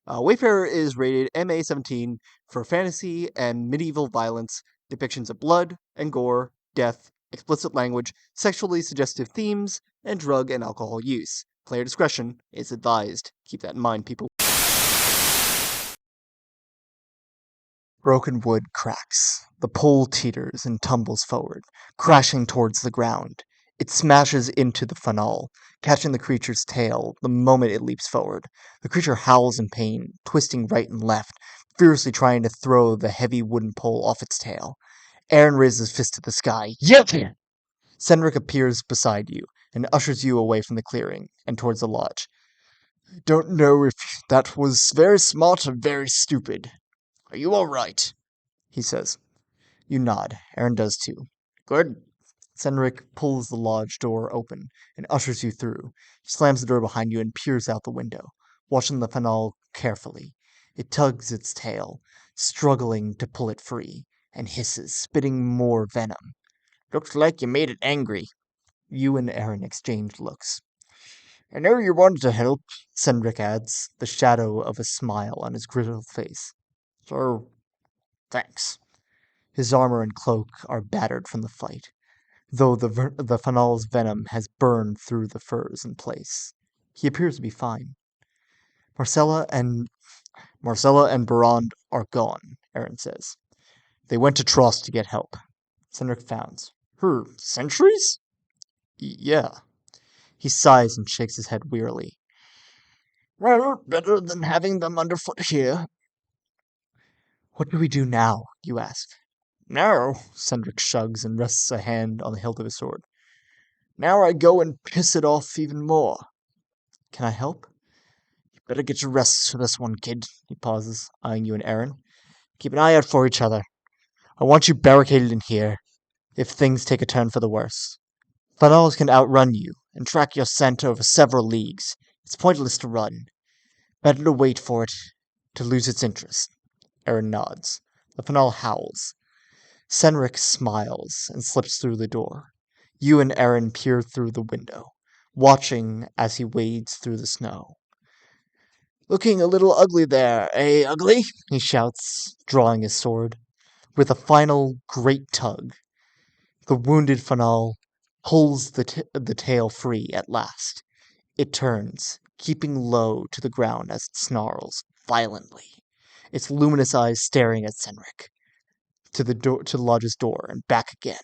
Wayfarer is rated MA-17 for fantasy and medieval violence, depictions of blood and gore, death, explicit language, sexually suggestive themes, and drug and alcohol use. Player discretion is advised. Keep that in mind, people. Broken wood cracks. The pole teeters and tumbles forward, crashing towards the ground. It smashes into the funnel, catching the creature's tail the moment it leaps forward. The creature howls in pain, twisting right and left, fiercely trying to throw the heavy wooden pole off its tail. Aaron raises his fist to the sky. Yep! Cendric appears beside you and ushers you away from the clearing and towards the lodge. I don't know if that was very smart or very stupid. Are you all right? He says. You nod. Aaron does too. Good. Cendric pulls the lodge door open and ushers you through. He slams the door behind you and peers out the window, watching the funnel carefully. It tugs its tail, struggling to pull it free, and hisses, spitting more venom. Looks like you made it angry. You and Aaron exchange looks. I know you wanted to help, Cendric adds, the shadow of a smile on his grizzled face. So, thanks. His armor and cloak are battered from the fight, though the funnel's venom has burned through the furs in place. He appears to be fine. Marcella and Barond are gone, Aaron says. They went to Trost to get help. Cendric frowns. Sentries? Yeah. He sighs and shakes his head wearily. Well, better than having them underfoot here. What do we do now? You ask. Now, Cendric shrugs and rests a hand on the hilt of his sword. Now I go and piss it off even more. Can I help? You better get your rest for this one, kid. He pauses, eyeing you and Aaron. Keep an eye out for each other. I want you barricaded in here, if things take a turn for the worse. Funnels can outrun you and track your scent over several leagues. It's pointless to run. Better to wait for it to lose its interest. Aaron nods. The funnel howls. Cendric smiles and slips through the door. You and Aaron peer through the window, watching as he wades through the snow. Looking a little ugly there, eh, Ugly? He shouts, drawing his sword. With a final great tug, the wounded funnel pulls the tail free at last. It turns, keeping low to the ground as it snarls violently, its luminous eyes staring at Cendric, to the lodge's door and back again.